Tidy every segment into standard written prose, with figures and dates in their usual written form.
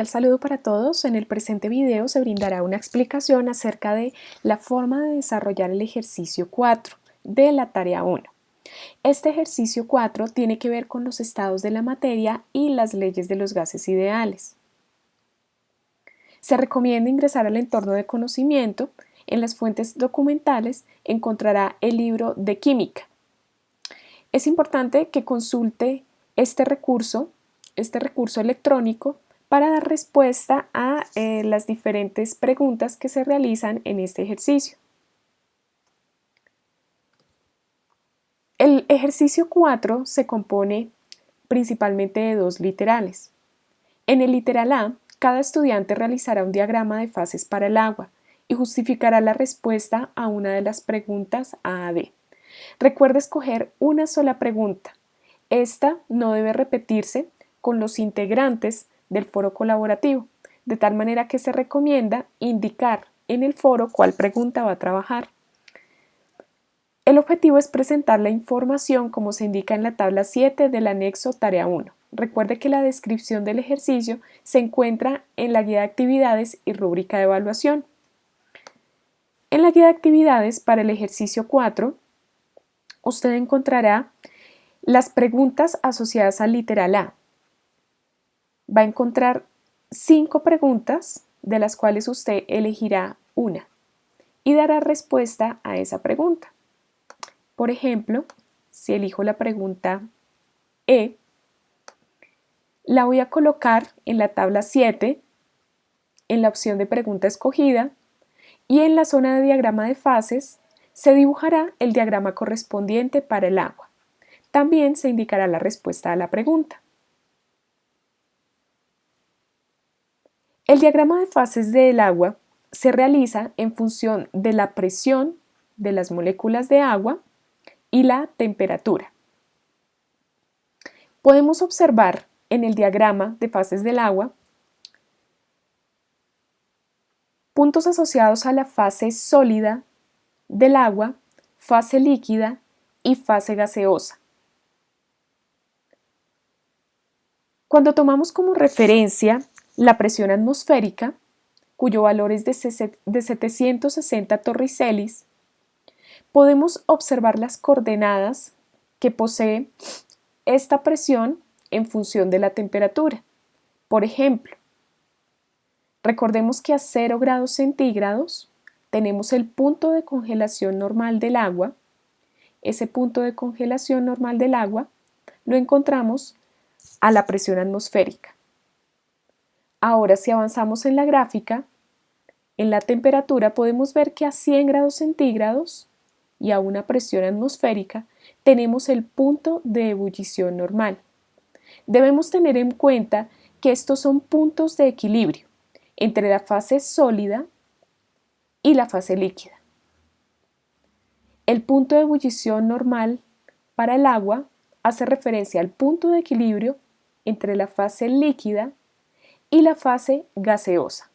El saludo para todos. En el presente video se brindará una explicación acerca de la forma de desarrollar el ejercicio 4 de la tarea 1. Este ejercicio 4 tiene que ver con los estados de la materia y las leyes de los gases ideales. Se recomienda ingresar al entorno de conocimiento. En las fuentes documentales encontrará el libro de química. Es importante que consulte este recurso electrónico para dar respuesta a las diferentes preguntas que se realizan en este ejercicio. El ejercicio 4 se compone principalmente de dos literales. En el literal A, cada estudiante realizará un diagrama de fases para el agua y justificará la respuesta a una de las preguntas A a D. Recuerda escoger una sola pregunta. Esta no debe repetirse con los integrantes del foro colaborativo, de tal manera que se recomienda indicar en el foro cuál pregunta va a trabajar. El objetivo es presentar la información como se indica en la tabla 7 del anexo Tarea 1. Recuerde que la descripción del ejercicio se encuentra en la guía de actividades y rúbrica de evaluación. En la guía de actividades para el ejercicio 4, usted encontrará las preguntas asociadas al literal A. Va a encontrar 5 preguntas, de las cuales usted elegirá una y dará respuesta a esa pregunta. Por ejemplo, si elijo la pregunta E, la voy a colocar en la tabla 7, en la opción de pregunta escogida, y en la zona de diagrama de fases se dibujará el diagrama correspondiente para el agua. También se indicará la respuesta a la pregunta. El diagrama de fases del agua se realiza en función de la presión de las moléculas de agua y la temperatura. Podemos observar en el diagrama de fases del agua puntos asociados a la fase sólida del agua, fase líquida y fase gaseosa. Cuando tomamos como referencia la presión atmosférica, cuyo valor es de 760 torricelis, podemos observar las coordenadas que posee esta presión en función de la temperatura. Por ejemplo, recordemos que a 0 grados centígrados tenemos el punto de congelación normal del agua. Ese punto de congelación normal del agua lo encontramos a la presión atmosférica. Ahora, si avanzamos en la gráfica, en la temperatura podemos ver que a 100 grados centígrados y a una presión atmosférica tenemos el punto de ebullición normal. Debemos tener en cuenta que estos son puntos de equilibrio entre la fase sólida y la fase líquida. El punto de ebullición normal para el agua hace referencia al punto de equilibrio entre la fase líquida y la fase gaseosa.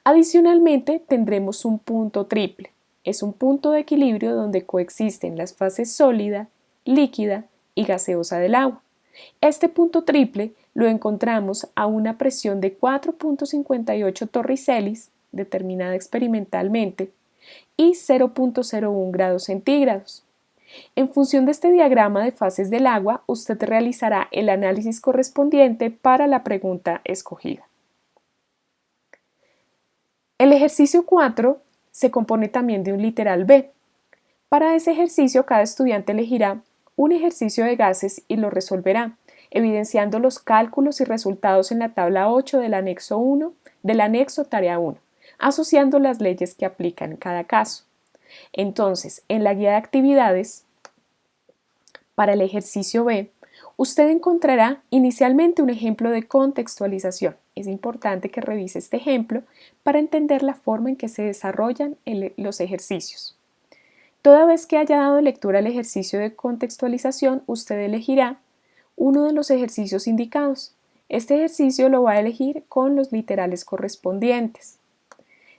Adicionalmente, tendremos un punto triple. Es un punto de equilibrio donde coexisten las fases sólida, líquida y gaseosa del agua. Este punto triple lo encontramos a una presión de 4.58 torricelis, determinada experimentalmente, y 0.01 grados centígrados. En función de este diagrama de fases del agua, usted realizará el análisis correspondiente para la pregunta escogida. El ejercicio 4 se compone también de un literal B. Para ese ejercicio, cada estudiante elegirá un ejercicio de gases y lo resolverá, evidenciando los cálculos y resultados en la tabla 8 del anexo 1 del anexo Tarea 1, asociando las leyes que aplican en cada caso. Entonces, en la guía de actividades, para el ejercicio B, usted encontrará inicialmente un ejemplo de contextualización. Es importante que revise este ejemplo para entender la forma en que se desarrollan los ejercicios. Toda vez que haya dado lectura al ejercicio de contextualización, usted elegirá uno de los ejercicios indicados. Este ejercicio lo va a elegir con los literales correspondientes.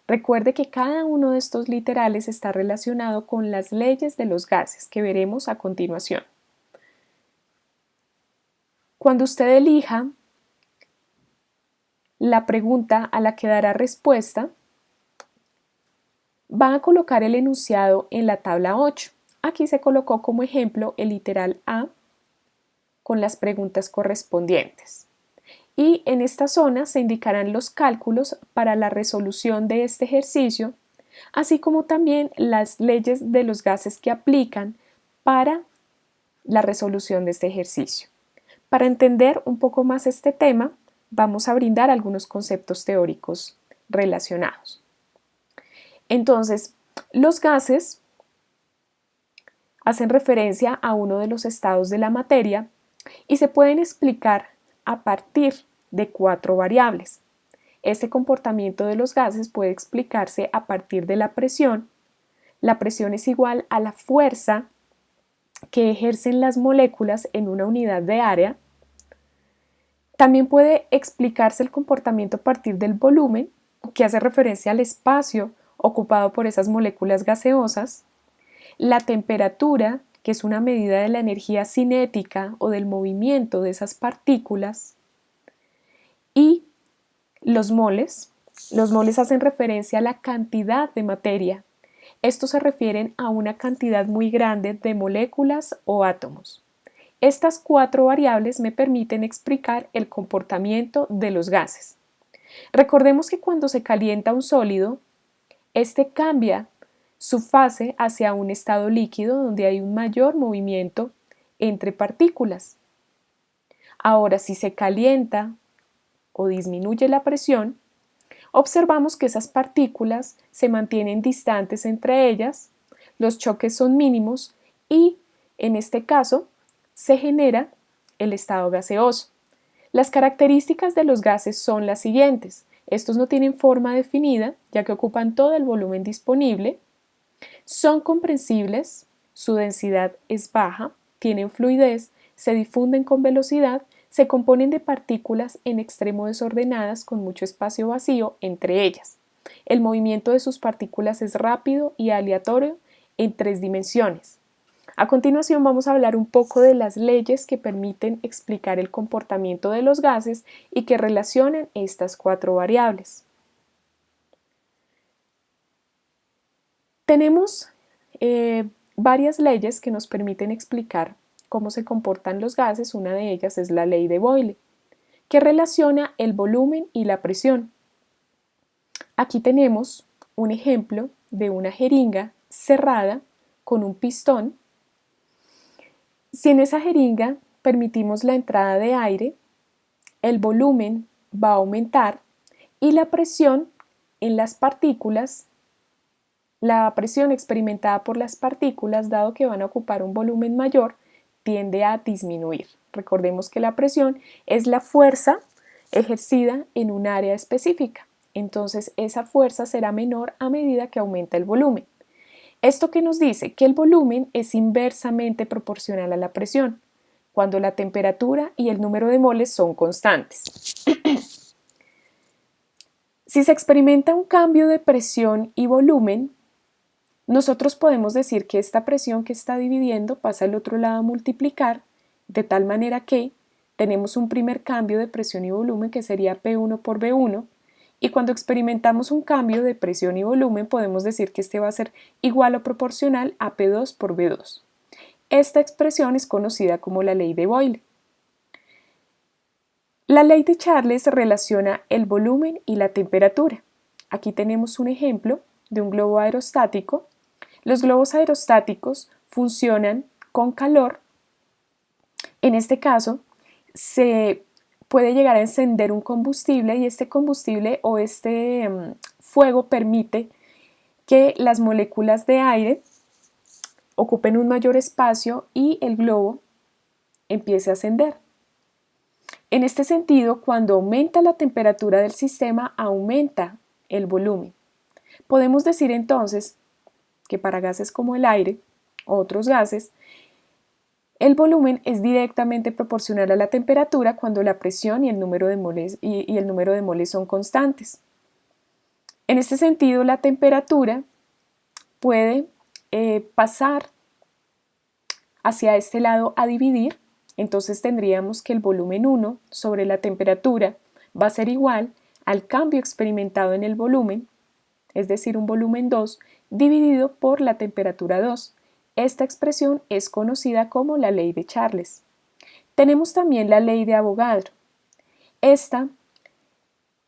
Recuerde que cada uno de estos literales está relacionado con las leyes de los gases que veremos a continuación. Cuando usted elija la pregunta a la que dará respuesta, va a colocar el enunciado en la tabla 8. Aquí se colocó como ejemplo el literal A con las preguntas correspondientes. Y en esta zona se indicarán los cálculos para la resolución de este ejercicio, así como también las leyes de los gases que aplican para la resolución de este ejercicio. Para entender un poco más este tema, vamos a brindar algunos conceptos teóricos relacionados. Entonces, los gases hacen referencia a uno de los estados de la materia y se pueden explicar a partir de 4 variables. Este comportamiento de los gases puede explicarse a partir de la presión. La presión es igual a la fuerza que ejercen las moléculas en una unidad de área. También puede explicarse el comportamiento a partir del volumen, que hace referencia al espacio ocupado por esas moléculas gaseosas. La temperatura, que es una medida de la energía cinética o del movimiento de esas partículas. Y los moles. Los moles hacen referencia a la cantidad de materia. Estos se refieren a una cantidad muy grande de moléculas o átomos. Estas 4 variables me permiten explicar el comportamiento de los gases. Recordemos que cuando se calienta un sólido, este cambia su fase hacia un estado líquido donde hay un mayor movimiento entre partículas. Ahora, si se calienta o disminuye la presión, observamos que esas partículas se mantienen distantes entre ellas, los choques son mínimos y, en este caso, se genera el estado gaseoso. Las características de los gases son las siguientes. Estos no tienen forma definida, ya que ocupan todo el volumen disponible. Son comprensibles, su densidad es baja, tienen fluidez, se difunden con velocidad, se componen de partículas en extremo desordenadas con mucho espacio vacío entre ellas. El movimiento de sus partículas es rápido y aleatorio en 3 dimensiones. A continuación vamos a hablar un poco de las leyes que permiten explicar el comportamiento de los gases y que relacionan estas 4 variables. Tenemos varias leyes que nos permiten explicar cómo se comportan los gases. Una de ellas es la ley de Boyle, que relaciona el volumen y la presión. Aquí tenemos un ejemplo de una jeringa cerrada con un pistón. Si en esa jeringa permitimos la entrada de aire, el volumen va a aumentar y la presión en las partículas, la presión experimentada por las partículas, dado que van a ocupar un volumen mayor, tiende a disminuir. Recordemos que la presión es la fuerza ejercida en un área específica. Entonces, esa fuerza será menor a medida que aumenta el volumen. ¿Esto qué nos dice? Que el volumen es inversamente proporcional a la presión, cuando la temperatura y el número de moles son constantes. Si se experimenta un cambio de presión y volumen, nosotros podemos decir que esta presión que está dividiendo pasa al otro lado a multiplicar, de tal manera que tenemos un primer cambio de presión y volumen que sería P1 por V1, y cuando experimentamos un cambio de presión y volumen podemos decir que este va a ser igual o proporcional a P2 por V2. Esta expresión es conocida como la ley de Boyle. La ley de Charles relaciona el volumen y la temperatura. Aquí tenemos un ejemplo de un globo aerostático. Los globos aerostáticos funcionan con calor. En este caso, se puede llegar a encender un combustible y este combustible o este fuego permite que las moléculas de aire ocupen un mayor espacio y el globo empiece a ascender. En este sentido, cuando aumenta la temperatura del sistema, aumenta el volumen. Podemos decir entonces que para gases como el aire o otros gases, el volumen es directamente proporcional a la temperatura cuando la presión y el número de moles son constantes. En este sentido, la temperatura puede pasar hacia este lado a dividir, entonces tendríamos que el volumen 1 sobre la temperatura va a ser igual al cambio experimentado en el volumen, es decir, un volumen 2, dividido por la temperatura 2. Esta expresión es conocida como la ley de Charles. Tenemos también la ley de Avogadro. Esta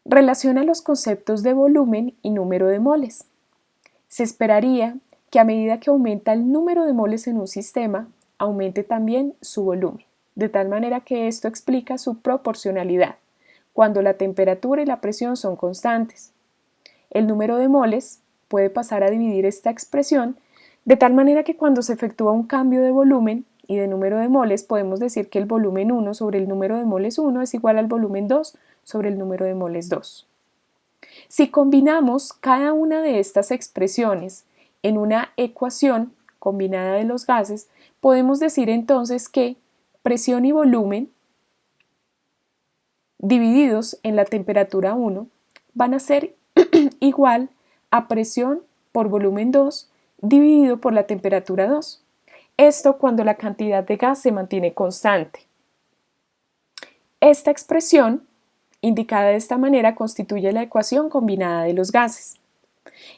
relaciona los conceptos de volumen y número de moles. Se esperaría que a medida que aumenta el número de moles en un sistema, aumente también su volumen, de tal manera que esto explica su proporcionalidad, cuando la temperatura y la presión son constantes. El número de moles puede pasar a dividir esta expresión, de tal manera que cuando se efectúa un cambio de volumen y de número de moles, podemos decir que el volumen 1 sobre el número de moles 1 es igual al volumen 2 sobre el número de moles 2. Si combinamos cada una de estas expresiones en una ecuación combinada de los gases, podemos decir entonces que presión y volumen divididos en la temperatura 1 van a ser igual a presión por volumen 2 dividido por la temperatura 2. Esto cuando la cantidad de gas se mantiene constante. Esta expresión, indicada de esta manera, constituye la ecuación combinada de los gases.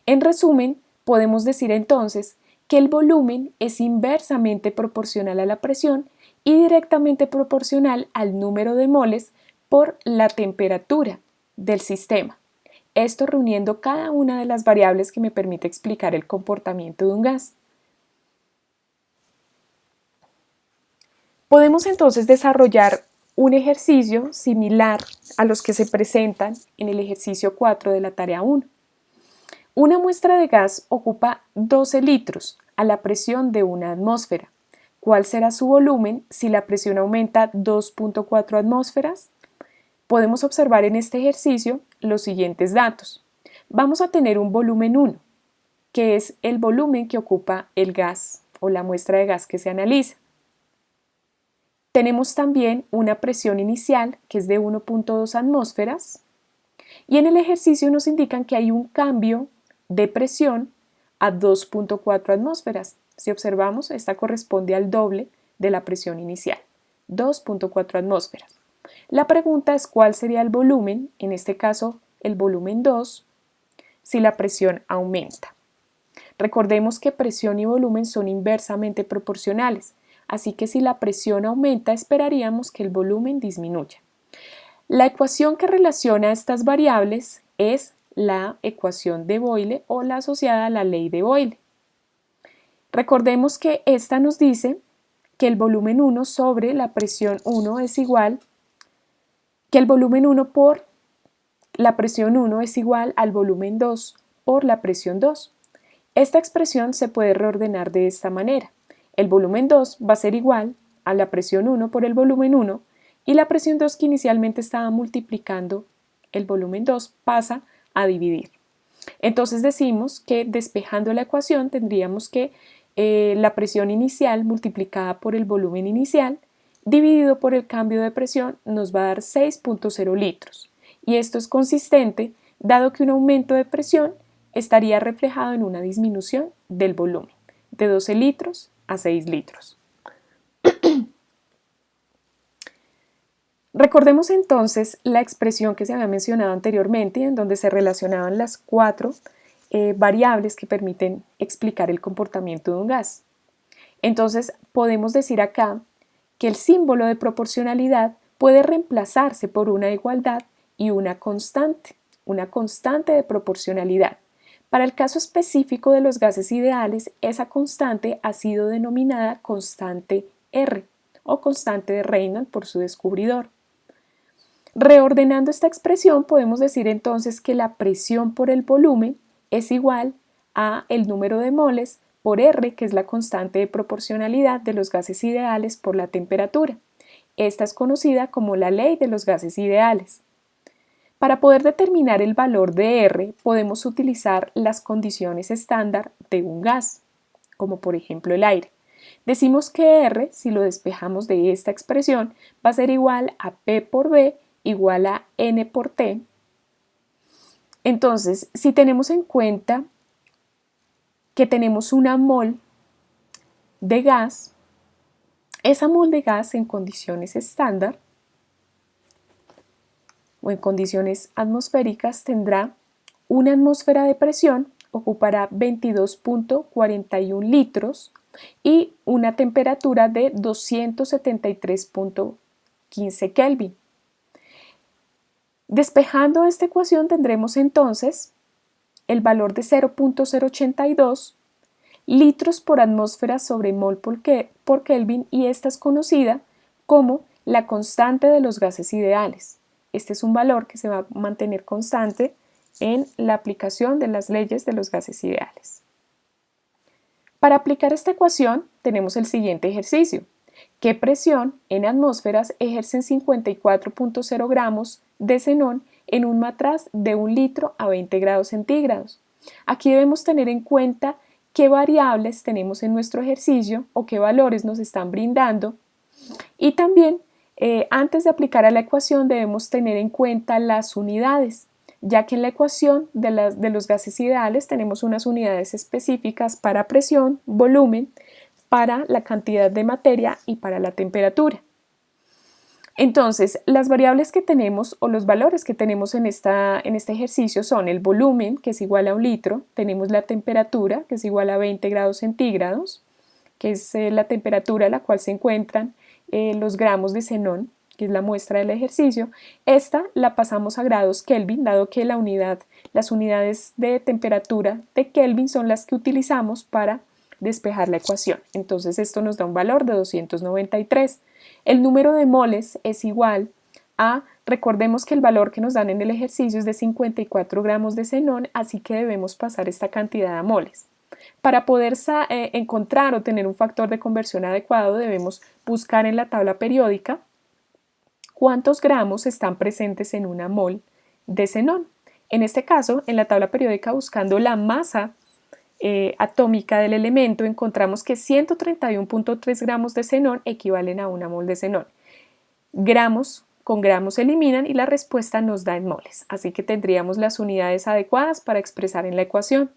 En resumen, podemos decir entonces que el volumen es inversamente proporcional a la presión y directamente proporcional al número de moles por la temperatura del sistema. Esto reuniendo cada una de las variables que me permite explicar el comportamiento de un gas. Podemos entonces desarrollar un ejercicio similar a los que se presentan en el ejercicio 4 de la tarea 1. Una muestra de gas ocupa 12 litros a la presión de una atmósfera. ¿Cuál será su volumen si la presión aumenta 2.4 atmósferas? Podemos observar en este ejercicio los siguientes datos. Vamos a tener un volumen 1, que es el volumen que ocupa el gas o la muestra de gas que se analiza. Tenemos también una presión inicial, que es de 1.2 atmósferas, y en el ejercicio nos indican que hay un cambio de presión a 2.4 atmósferas. Si observamos, esta corresponde al doble de la presión inicial, 2.4 atmósferas. La pregunta es cuál sería el volumen, en este caso el volumen 2, si la presión aumenta. Recordemos que presión y volumen son inversamente proporcionales, así que si la presión aumenta, esperaríamos que el volumen disminuya. La ecuación que relaciona estas variables es la ecuación de Boyle o la asociada a la ley de Boyle. Recordemos que esta nos dice que el volumen 1 sobre la presión 1 es igual, que el volumen 1 por la presión 1 es igual al volumen 2 por la presión 2. Esta expresión se puede reordenar de esta manera. El volumen 2 va a ser igual a la presión 1 por el volumen 1 y la presión 2 que inicialmente estaba multiplicando el volumen 2 pasa a dividir. Entonces decimos que despejando la ecuación tendríamos que la presión inicial multiplicada por el volumen inicial dividido por el cambio de presión nos va a dar 6.0 litros. Y esto es consistente dado que un aumento de presión estaría reflejado en una disminución del volumen de 12 litros a 6 litros. Recordemos entonces la expresión que se había mencionado anteriormente, en donde se relacionaban las cuatro variables que permiten explicar el comportamiento de un gas. Entonces podemos decir acá que el símbolo de proporcionalidad puede reemplazarse por una igualdad y una constante de proporcionalidad. Para el caso específico de los gases ideales, esa constante ha sido denominada constante R o constante de Reynolds por su descubridor. Reordenando esta expresión, podemos decir entonces que la presión por el volumen es igual a el número de moles por R, que es la constante de proporcionalidad de los gases ideales por la temperatura. Esta es conocida como la ley de los gases ideales. Para poder determinar el valor de R, podemos utilizar las condiciones estándar de un gas, como por ejemplo el aire. Decimos que R, si lo despejamos de esta expresión, va a ser igual a P por B igual a N por T. Entonces, si tenemos en cuenta que tenemos una mol de gas, esa mol de gas en condiciones estándar o en condiciones atmosféricas tendrá una atmósfera de presión, ocupará 22.41 litros y una temperatura de 273.15 Kelvin. Despejando esta ecuación tendremos entonces el valor de 0.082 litros por atmósfera sobre mol por Kelvin, y esta es conocida como la constante de los gases ideales. Este es un valor que se va a mantener constante en la aplicación de las leyes de los gases ideales. Para aplicar esta ecuación tenemos el siguiente ejercicio. ¿Qué presión en atmósferas ejercen 54.0 gramos de xenón en un matraz de 1 litro a 20 grados centígrados? Aquí debemos tener en cuenta qué variables tenemos en nuestro ejercicio o qué valores nos están brindando, y también antes de aplicar a la ecuación debemos tener en cuenta las unidades, ya que en la ecuación de los gases ideales tenemos unas unidades específicas para presión, volumen, para la cantidad de materia y para la temperatura. Entonces, las variables que tenemos o los valores que tenemos en este ejercicio son el volumen, que es igual a 1 litro, tenemos la temperatura, que es igual a 20 grados centígrados, que es la temperatura a la cual se encuentran los gramos de xenón, que es la muestra del ejercicio. Esta la pasamos a grados Kelvin, dado que las unidades de temperatura de Kelvin son las que utilizamos para despejar la ecuación. Entonces esto nos da un valor de 293. El número de moles es igual a, recordemos que el valor que nos dan en el ejercicio es de 54 gramos de xenón, así que debemos pasar esta cantidad a moles. Para poder encontrar o tener un factor de conversión adecuado, debemos buscar en la tabla periódica cuántos gramos están presentes en una mol de xenón. En este caso, en la tabla periódica, buscando la masa atómica del elemento, encontramos que 131.3 gramos de xenón equivalen a una mol de xenón. Gramos con gramos se eliminan y la respuesta nos da en moles, así que tendríamos las unidades adecuadas para expresar en la ecuación.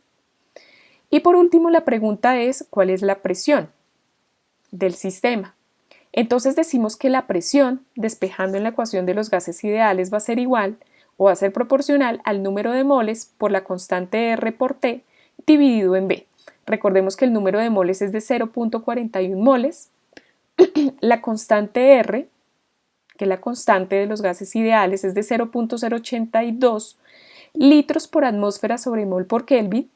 Y por último, la pregunta es, ¿cuál es la presión del sistema? Entonces decimos que la presión, despejando en la ecuación de los gases ideales, va a ser igual o va a ser proporcional al número de moles por la constante R por T dividido en B. Recordemos que el número de moles es de 0.41 moles. La constante R, que es la constante de los gases ideales, es de 0.082 litros por atmósfera sobre mol por Kelvin,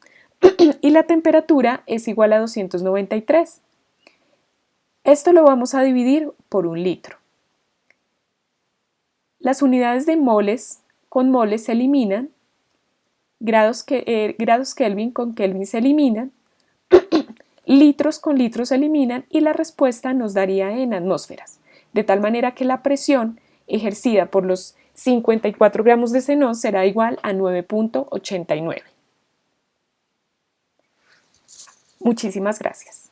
y la temperatura es igual a 293. Esto lo vamos a dividir por 1 litro. Las unidades de moles con moles se eliminan, grados Kelvin con Kelvin se eliminan, litros con litros se eliminan y la respuesta nos daría en atmósferas, de tal manera que la presión ejercida por los 54 gramos de xenón será igual a 9.89. Muchísimas gracias.